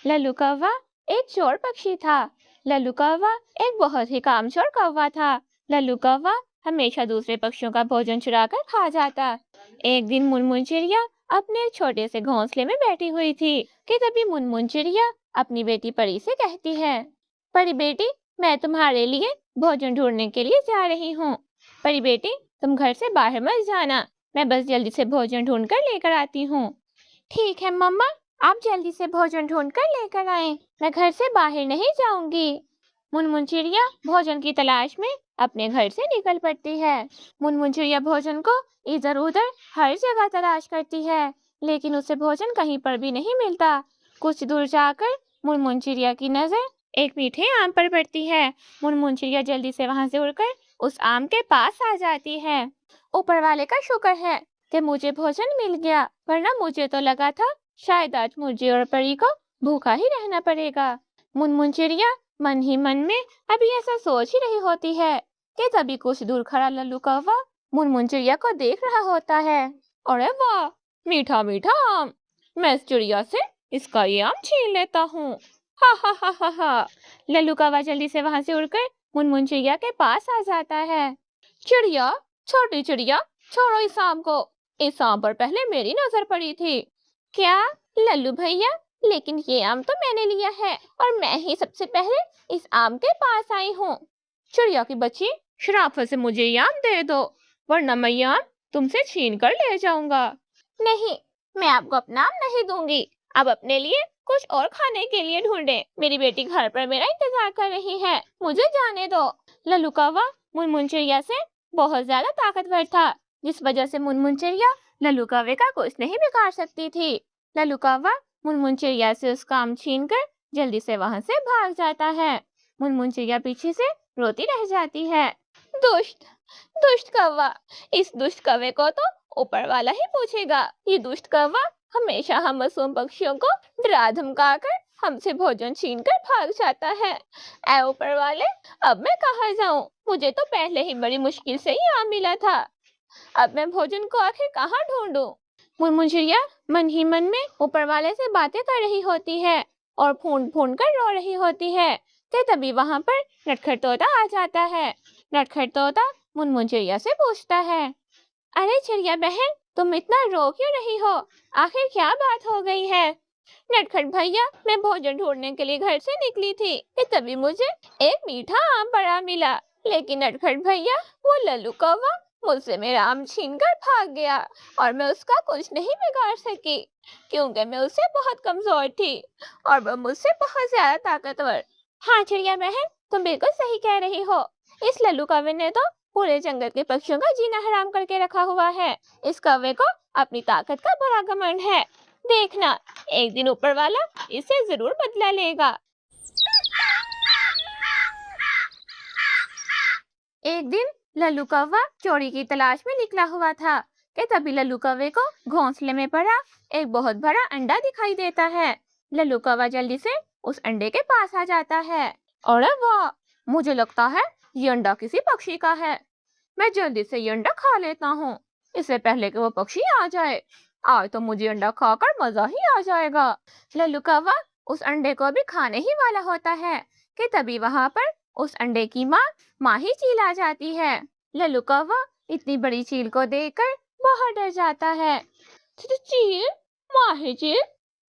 लल्लू कौवा एक चोर पक्षी था। लल्लू कौवा एक बहुत ही कामचोर कौवा था। लल्लू कौवा हमेशा दूसरे पक्षियों का भोजन चुरा कर खा जाता। एक दिन मुनमुन चिड़िया अपने छोटे से घोंसले में बैठी हुई थी कि तभी मुनमुन चिड़िया अपनी बेटी परी से कहती है, परी बेटी, मैं तुम्हारे लिए भोजन ढूंढने के लिए जा रही हूँ। परी बेटी, तुम घर से बाहर मत जाना, मैं बस जल्दी से भोजन ढूंढ कर लेकर आती हूँ। ठीक है मम्मा, आप जल्दी से भोजन ढूंढ कर लेकर आएं, मैं घर से बाहर नहीं जाऊंगी। मुनमुन चिड़िया भोजन की तलाश में अपने घर से निकल पड़ती है। मुनमुन चिड़िया भोजन को इधर उधर हर जगह तलाश करती है, लेकिन उसे भोजन कहीं पर भी नहीं मिलता। कुछ दूर जाकर मुनमुन चिड़िया की नजर एक मीठे आम पर पड़ती है। मुनमुन चिड़िया जल्दी से वहां से उड़कर उस आम के पास आ जाती है। ऊपर वाले का शुक्र है कि मुझे भोजन मिल गया, वरना मुझे तो लगा था शायद आज मुझे और परी को भूखा ही रहना पड़ेगा। मुनमुन चिड़िया मन ही मन में अभी ऐसा सोच ही रही होती है कि तभी कुछ दूर खड़ा लल्लू कौवा मुनमुन चिड़िया को देख रहा होता है। अरे वाह, मीठा मीठा आम, मैं इस चिड़िया से इसका ये आम छीन लेता हूँ। हा हा हा हा हा। लल्लू कौवा जल्दी से वहां से उड़कर मुनमुन चिड़िया के पास आ जाता है। चिड़िया, छोटी चिड़िया, छोड़ो इस आम को, इस आम पर पहले मेरी नजर पड़ी थी। क्या लल्लू भैया, लेकिन ये आम तो मैंने लिया है और मैं ही सबसे पहले इस आम के पास आई हूँ। चिड़िया की बच्ची, शराफत से मुझे ये आम दे दो, वरना मैं ये आम तुमसे छीन कर ले जाऊंगा। नहीं, मैं आपको अपना आम नहीं दूंगी, आप अपने लिए कुछ और खाने के लिए ढूंढे, मेरी बेटी घर पर मेरा इंतजार कर रही है, मुझे जाने दो। लल्लू कौवा मुनमुन चिड़िया से बहुत ज्यादा ताकतवर था, जिस वजह से मुनमुन चिड़िया लल्लू कौवे का कुछ नहीं बिगाड़ सकती थी। लल्लू कौवा मुनमुन चिड़िया से उसका आम छीन कर जल्दी से वहां से भाग जाता है। मुनमुन चिड़िया पीछे से रोती रह जाती है। दुष्ट, दुष्ट कौवा, इस दुष्ट कौवे को तो ऊपर वाला ही पूछेगा। ये दुष्ट कौवा हमेशा हम मासूम पक्षियों को डरा धमका कर हमसे भोजन छीन कर भाग जाता है। ऐ ऊपर वाले, अब मैं कहाँ जाऊं? मुझे तो पहले ही बड़ी मुश्किल से ही आम मिला था, अब मैं भोजन को आखिर कहाँ ढूंढूं? मुनमुन चिड़िया मन ही मन में ऊपर वाले से बातें कर रही होती है और फूंड फूंड कर रो रही होती है कि तभी वहां पर नटखट तोता आ जाता है। नटखट तोता मुनमुन चिड़िया से पूछता है, अरे चिड़िया बहन, तुम इतना रो क्यों रही हो? आखिर क्या बात हो गई है? नटखट भैया, मैं भोजन ढूंढने के लिए घर से निकली थी कि तभी मुझे एक मीठा आम पड़ा मिला, लेकिन नटखट भैया, वो लल्लू कौवा मुझसे मेरा आम छीन कर भाग गया और मैं उसका कुछ नहीं बिगाड़ सकी, क्योंकि मैं उससे बहुत कमजोर थी और वह मुझसे बहुत ज्यादा ताकतवर। हाँ चिड़िया बहन, तुम बिल्कुल सही कह रही हो, इस लल्लू कौवे ने तो पूरे जंगल के पक्षियों का जीना हराम करके रखा हुआ है। इस कौवे को अपनी ताकत का बड़ा घमंड है, देखना एक दिन ऊपर वाला इसे जरूर बदला लेगा। एक दिन लल्लू कौवा चोरी की तलाश में निकला हुआ था कि तभी लल्लू कौवे को घोंसले में पड़ा एक बहुत बड़ा अंडा दिखाई देता है। लल्लू कौवा जल्दी से उस अंडे के पास आ जाता है। अरे वाह, मुझे लगता है ये अंडा किसी पक्षी का है, मैं जल्दी से ये अंडा खा लेता हूँ, इससे पहले कि वो पक्षी आ जाए। आज तो मुझे अंडा खाकर मजा ही आ जाएगा। लल्लू कौवा उस अंडे को भी खाने ही वाला होता है कि तभी वहां पर उस अंडे की माही चील आ जाती है। लल्लू कौवा इतनी बड़ी चील को देखकर बहुत डर जाता है। चील, माही चील,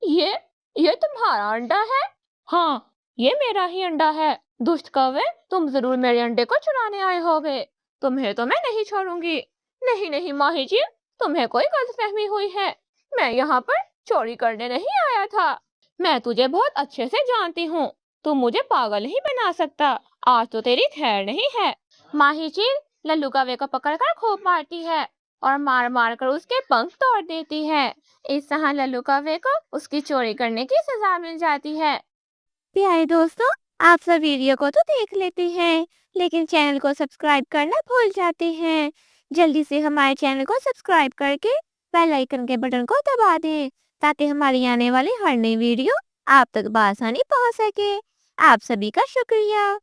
ये तुम्हारा अंडा है? हाँ, ये मेरा ही अंडा है। दुष्ट कौवे, तुम जरूर मेरे अंडे को चुराने आए होगे, तुम्हें तो मैं नहीं छोड़ूंगी। नहीं नहीं माही चील, तुम्हें कोई गलतफहमी हुई है, मैं यहाँ पर चोरी करने नहीं आया था, मैं तुझे बहुत अच्छे से जानती हूँ, तू मुझे पागल नहीं बना सकता, आज तो तेरी खैर नहीं है। माही चील लल्लू कौवे को पकड़कर खूब मारती है और मार मार कर उसके पंख तोड़ देती है। इस तरह लल्लू कौवे को उसकी चोरी करने की सजा मिल जाती है। प्यारे दोस्तों, आप सब वीडियो को तो देख लेते हैं, लेकिन चैनल को सब्सक्राइब करना भूल जाते हैं। जल्दी से हमारे चैनल को सब्सक्राइब करके बेल आइकन के बटन को दबा दें, ताकि हमारी आने वाली हर नई वीडियो आप तक बआसानी पहुंच सके। आप सभी का शुक्रिया।